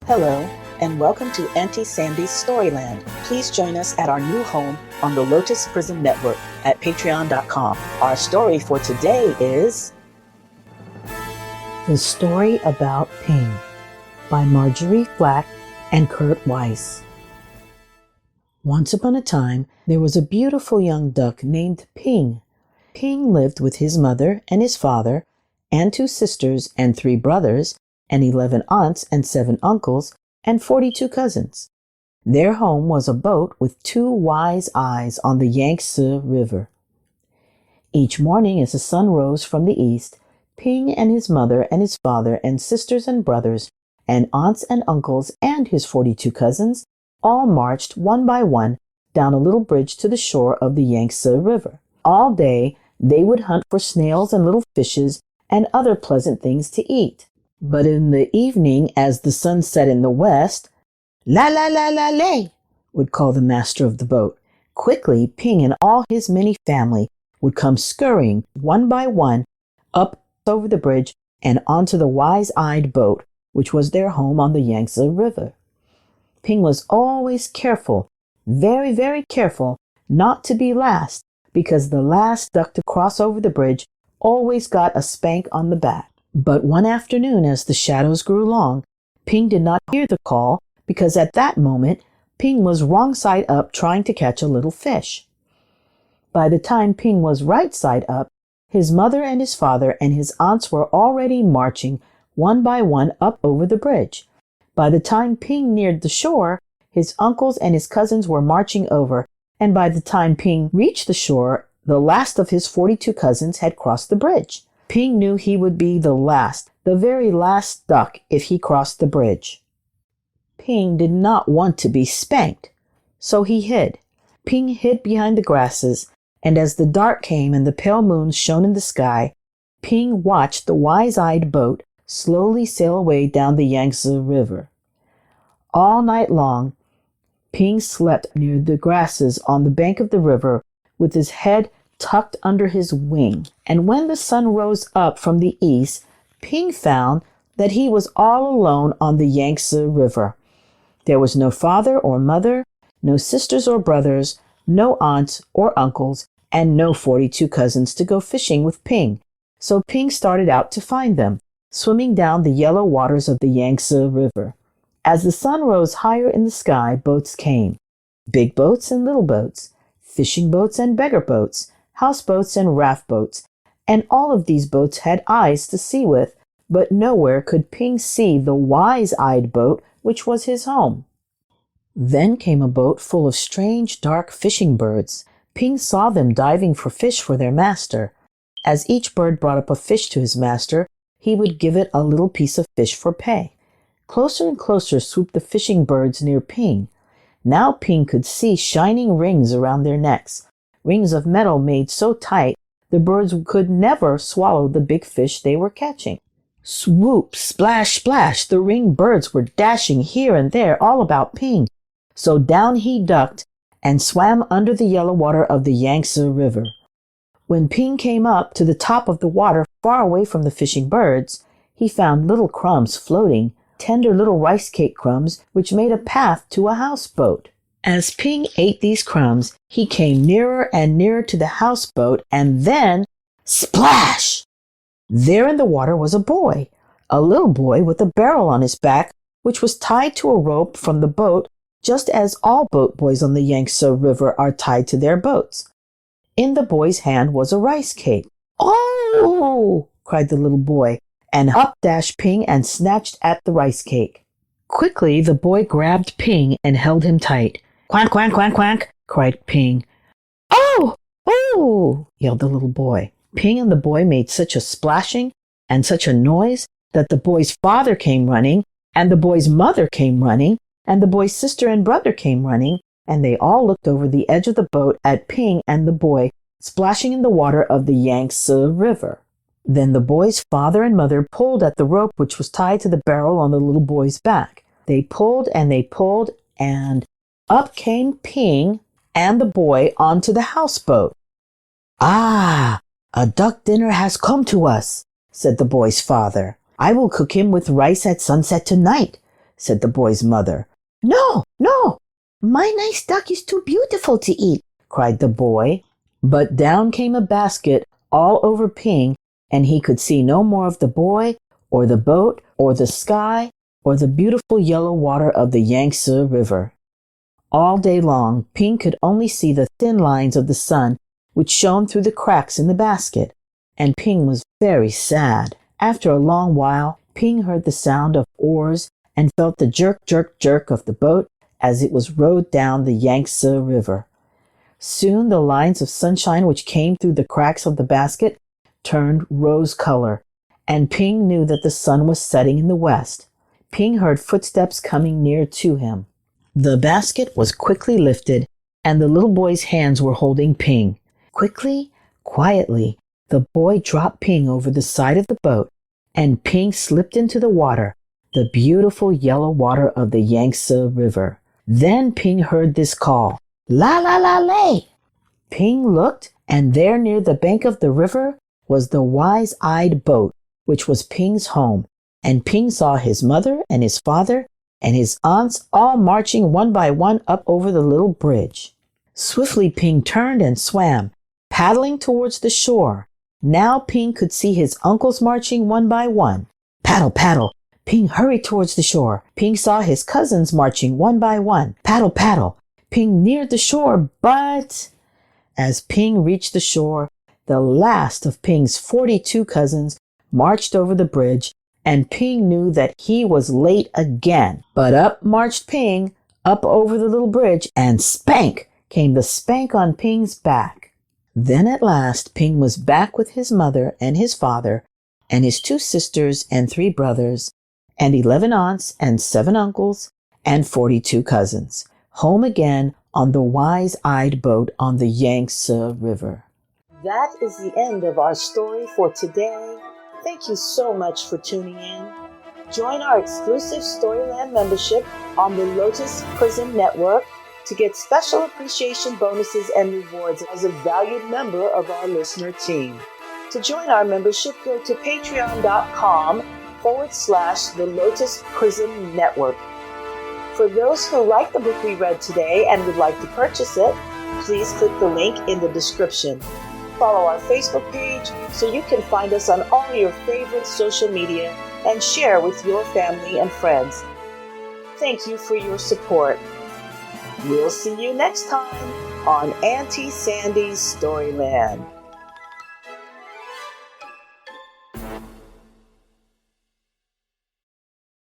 Hello, and welcome to Auntie Sandy's Storyland. Please join us at our new home on the Lotus Prism Network at patreon.com. Our story for today is The Story About Ping by Marjorie Flack and Kurt Weiss. Once upon a time, there was a beautiful young duck named Ping. Ping lived with his mother and his father, and 2 sisters and 3 brothers, and 11 aunts and 7 uncles, and 42 cousins. Their home was a boat with 2 wise eyes on the Yangtze River. Each morning as the sun rose from the east, Ping and his mother and his father and sisters and brothers and aunts and uncles and his 42 cousins all marched one by one down a little bridge to the shore of the Yangtze River. All day they would hunt for snails and little fishes and other pleasant things to eat. But in the evening, as the sun set in the west, "La la la la lay," would call the master of the boat. Quickly, Ping and all his many family would come scurrying one by one up over the bridge and onto the wise-eyed boat, which was their home on the Yangtze River. Ping was always careful, very, very careful, not to be last, because the last duck to cross over the bridge always got a spank on the back. But one afternoon, as the shadows grew long, Ping did not hear the call because at that moment Ping was wrong side up trying to catch a little fish. By the time Ping was right side up, his mother and his father and his aunts were already marching one by one up over the bridge. By the time Ping neared the shore, his uncles and his cousins were marching over, and by the time Ping reached the shore, the last of his 42 cousins had crossed the bridge. Ping knew he would be the last, the very last duck if he crossed the bridge. Ping did not want to be spanked, so he hid. Ping hid behind the grasses, and as the dark came and the pale moon shone in the sky, Ping watched the wise-eyed boat slowly sail away down the Yangtze River. All night long, Ping slept near the grasses on the bank of the river with his head tucked under his wing, and when the sun rose up from the east, Ping found that he was all alone on the Yangtze River. There was no father or mother, no sisters or brothers, no aunts or uncles, and no 42 cousins to go fishing with Ping, so Ping started out to find them, swimming down the yellow waters of the Yangtze River. As the sun rose higher in the sky, boats came, big boats and little boats, fishing boats and beggar boats, houseboats and raft boats, and all of these boats had eyes to see with, but nowhere could Ping see the wise-eyed boat which was his home. Then came a boat full of strange dark fishing birds. Ping saw them diving for fish for their master. As each bird brought up a fish to his master, he would give it a little piece of fish for pay. Closer and closer swooped the fishing birds near Ping. Now Ping could see shining rings around their necks, rings of metal made so tight the birds could never swallow the big fish they were catching. Swoop, splash, splash, the ringed birds were dashing here and there all about Ping. So down he ducked and swam under the yellow water of the Yangtze River. When Ping came up to the top of the water far away from the fishing birds, he found little crumbs floating, tender little rice cake crumbs which made a path to a houseboat. As Ping ate these crumbs, he came nearer and nearer to the houseboat, and then, splash! There in the water was a little boy with a barrel on his back, which was tied to a rope from the boat, just as all boat boys on the Yangtze River are tied to their boats. In the boy's hand was a rice cake. "Oh!" cried the little boy, and up dashed Ping and snatched at the rice cake. Quickly the boy grabbed Ping and held him tight. "Quack, quack, quack, quack," cried Ping. "Oh! Oh!" yelled the little boy. Ping and the boy made such a splashing and such a noise that the boy's father came running, and the boy's mother came running, and the boy's sister and brother came running, and they all looked over the edge of the boat at Ping and the boy splashing in the water of the Yangtze River. Then the boy's father and mother pulled at the rope which was tied to the barrel on the little boy's back. They pulled, and up came Ping and the boy onto the houseboat. "Ah, a duck dinner has come to us," said the boy's father. "I will cook him with rice at sunset tonight. said the boy's mother. No, no, my nice duck is too beautiful to eat, cried the boy. But down came a basket all over Ping, and he could see no more of the boy, or the boat, or the sky, or the beautiful yellow water of the Yangtze River. All day long, Ping could only see the thin lines of the sun which shone through the cracks in the basket, and Ping was very sad. After a long while, Ping heard the sound of oars and felt the jerk, jerk, jerk of the boat as it was rowed down the Yangtze River. Soon the lines of sunshine which came through the cracks of the basket turned rose color, and Ping knew that the sun was setting in the west. Ping heard footsteps coming near to him. The basket was quickly lifted, and the little boy's hands were holding Ping. Quickly, quietly, the boy dropped Ping over the side of the boat, and Ping slipped into the water, the beautiful yellow water of the Yangtze River. Then Ping heard this call, "La la la lay!" Ping looked, and there near the bank of the river was the wise-eyed boat, which was Ping's home, and Ping saw his mother and his father and his aunts all marching one by one up over the little bridge. Swiftly Ping turned and swam, paddling towards the shore. Now Ping could see his uncles marching one by one. Paddle, paddle. Ping hurried towards the shore. Ping saw his cousins marching one by one. Paddle, paddle. Ping neared the shore, but as Ping reached the shore, the last of Ping's 42 cousins marched over the bridge, and Ping knew that he was late again. But up marched Ping, up over the little bridge, and spank came the spank on Ping's back. Then at last Ping was back with his mother and his father, and his 2 sisters and 3 brothers, and 11 aunts and 7 uncles, and 42 cousins, home again on the wise-eyed boat on the Yangtze River. That is the end of our story for today. Thank you so much for tuning in. Join our exclusive Storyland membership on the Lotus Prism Network to get special appreciation bonuses and rewards as a valued member of our listener team. To join our membership, go to patreon.com/the Lotus Prism Network. For those who like the book we read today and would like to purchase it, please click the link in the description. Follow our Facebook page so you can find us on all your favorite social media and share with your family and friends. Thank you for your support. We'll see you next time on Auntie Sandy's Storyland.